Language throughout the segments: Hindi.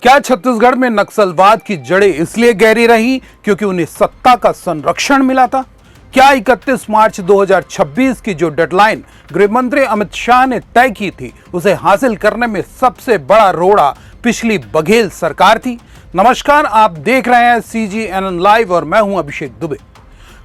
क्या छत्तीसगढ़ में नक्सलवाद की जड़ें इसलिए गहरी रही क्योंकि उन्हें सत्ता का संरक्षण मिला था? क्या 31 मार्च 2026 की जो डेडलाइन गृह मंत्री अमित शाह ने तय की थी, उसे हासिल करने में सबसे बड़ा रोड़ा पिछली बघेल सरकार थी? नमस्कार, आप देख रहे हैं CGNN लाइव और मैं हूं अभिषेक दुबे।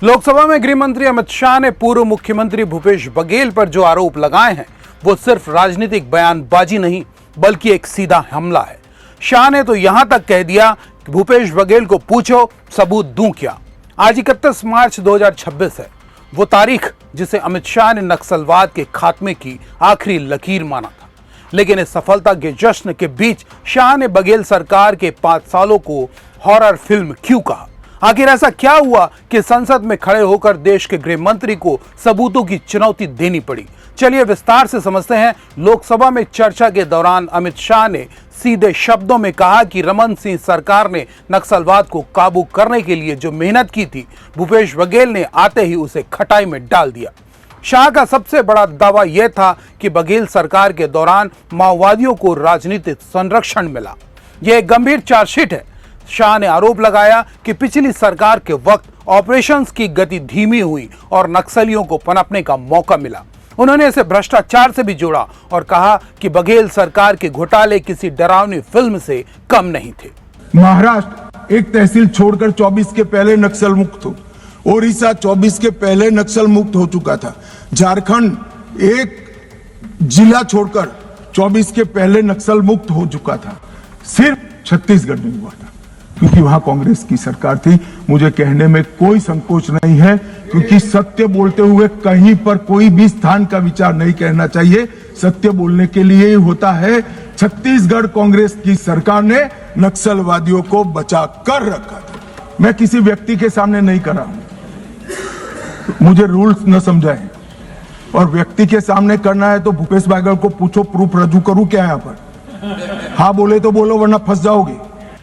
लोकसभा में गृह मंत्री अमित शाह ने पूर्व मुख्यमंत्री भूपेश बघेल पर जो आरोप लगाए हैं, वो सिर्फ राजनीतिक बयानबाजी नहीं बल्कि एक सीधा हमला है। शाह ने तो यहां तक कह दिया कि भूपेश बघेल को पूछो सबूत दूं क्या। आज 31 मार्च 2026 है, वो तारीख जिसे अमित शाह ने नक्सलवाद के खात्मे की आखिरी लकीर माना था। लेकिन इस सफलता के जश्न के बीच शाह ने बघेल सरकार के 5 सालों को हॉरर फिल्म क्यों कहा? आखिर ऐसा क्या हुआ कि संसद में खड़े होकर देश के गृह मंत्री को सबूतों की चुनौती देनी पड़ी? चलिए विस्तार से समझते हैं। लोकसभा में चर्चा के दौरान अमित शाह ने सीधे शब्दों में कहा कि रमन सिंह सरकार ने नक्सलवाद को काबू करने के लिए जो मेहनत की थी, भूपेश बघेल ने आते ही उसे खटाई में डाल दिया। शाह का सबसे बड़ा दावा यह था कि बघेल सरकार के दौरान माओवादियों को राजनीतिक संरक्षण मिला। यह एक गंभीर चार्जशीट है। शाह ने आरोप लगाया कि पिछली सरकार के वक्त ऑपरेशंस की गति धीमी हुई और नक्सलियों को पनपने का मौका मिला। उन्होंने इसे भ्रष्टाचार से भी जोड़ा और कहा कि बघेल सरकार के घोटाले किसी डरावनी फिल्म से कम नहीं थे। महाराष्ट्र एक तहसील छोड़कर 24 के पहले नक्सल मुक्त हो, ओडिशा 24 के पहले नक्सल मुक्त हो चुका था, झारखंड एक जिला छोड़कर 24 के पहले नक्सल मुक्त हो चुका था। सिर्फ छत्तीसगढ़ नहीं हुआ था क्योंकि वहां कांग्रेस की सरकार थी। मुझे कहने में कोई संकोच नहीं है क्योंकि सत्य बोलते हुए कहीं पर कोई भी स्थान का विचार नहीं कहना चाहिए। सत्य बोलने के लिए ही होता है। छत्तीसगढ़ कांग्रेस की सरकार ने नक्सलवादियों को बचा कर रखा था। मैं किसी व्यक्ति के सामने नहीं कर रहा हूं, मुझे रूल्स न समझाएं। और व्यक्ति के सामने करना है तो भूपेश बघेल को पूछो, प्रूफ रजू करूं क्या यहां पर? हाँ बोले तो बोलो वरना फंस जाओगे।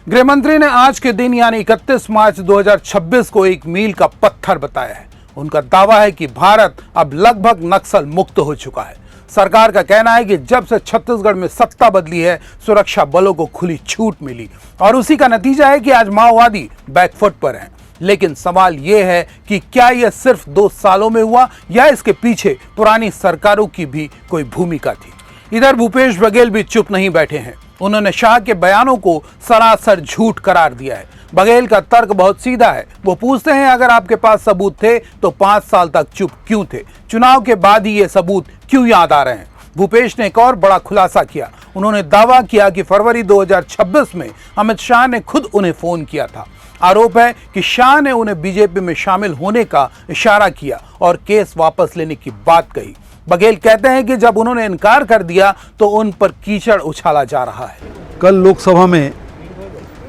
गृह मंत्री ने आज के दिन यानी 31 मार्च 2026 को एक मील का पत्थर बताया है। उनका दावा है कि भारत अब लगभग नक्सल मुक्त हो चुका है। सरकार का कहना है कि जब से छत्तीसगढ़ में सत्ता बदली है, सुरक्षा बलों को खुली छूट मिली और उसी का नतीजा है कि आज माओवादी बैकफुट पर हैं। लेकिन सवाल यह है कि क्या यह सिर्फ 2 सालों में हुआ या इसके पीछे पुरानी सरकारों की भी कोई भूमिका थी? इधर भूपेश बघेल भी चुप नहीं बैठे हैं। उन्होंने शाह के बयानों को सरासर झूठ करार दिया है। बघेल का तर्क बहुत सीधा है। वो पूछते हैं, अगर आपके पास सबूत थे तो 5 साल तक चुप क्यों थे? चुनाव के बाद ही ये सबूत क्यों याद आ रहे हैं? भूपेश ने एक और बड़ा खुलासा किया। उन्होंने दावा किया कि फरवरी 2026 में अमित शाह ने खुद उन्हें फोन किया था। आरोप है कि शाह ने उन्हें बीजेपी में शामिल होने का इशारा किया और केस वापस लेने की बात कही। बघेल कहते हैं कि जब उन्होंने इनकार कर दिया तो उन पर कीचड़ उछाला जा रहा है। कल लोकसभा में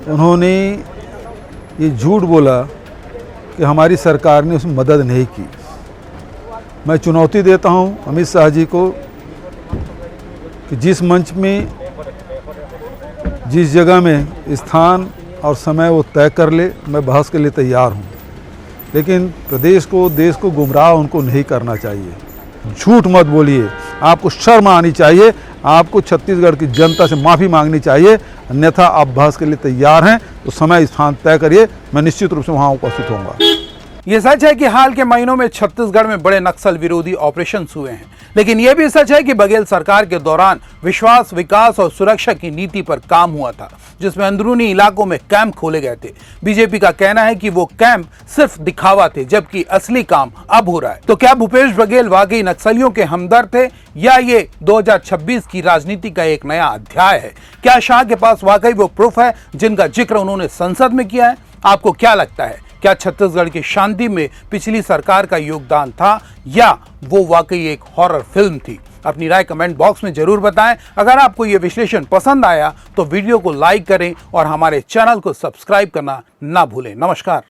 उन्होंने ये झूठ बोला कि हमारी सरकार ने उसमें मदद नहीं की। मैं चुनौती देता हूं अमित शाह जी को कि जिस मंच में, जिस जगह में स्थान और समय वो तय कर ले, मैं बहस के लिए तैयार हूं। लेकिन प्रदेश को, देश को गुमराह उनको नहीं करना चाहिए। झूठ मत बोलिए, आपको शर्म आनी चाहिए। आपको छत्तीसगढ़ की जनता से माफ़ी मांगनी चाहिए, अन्यथा आप बहस के लिए तैयार हैं तो समय स्थान तय करिए, मैं निश्चित रूप से वहाँ उपस्थित होऊंगा। ये सच है कि हाल के महीनों में छत्तीसगढ़ में बड़े नक्सल विरोधी ऑपरेशन हुए हैं, लेकिन यह भी सच है कि बघेल सरकार के दौरान विश्वास, विकास और सुरक्षा की नीति पर काम हुआ था, जिसमें अंदरूनी इलाकों में कैंप खोले गए थे। बीजेपी का कहना है कि वो कैंप सिर्फ दिखावा थे, जबकि असली काम अब हो रहा है। तो क्या भूपेश बघेल वाकई नक्सलियों के हमदर्द थे या ये 2026 की राजनीति का एक नया अध्याय है? क्या शाह के पास वाकई वो प्रूफ है जिनका जिक्र उन्होंने संसद में किया है? आपको क्या लगता है, क्या छत्तीसगढ़ की शांति में पिछली सरकार का योगदान था या वो वाकई एक हॉरर फिल्म थी? अपनी राय कमेंट बॉक्स में जरूर बताएं। अगर आपको ये विश्लेषण पसंद आया तो वीडियो को लाइक करें और हमारे चैनल को सब्सक्राइब करना ना भूलें। नमस्कार।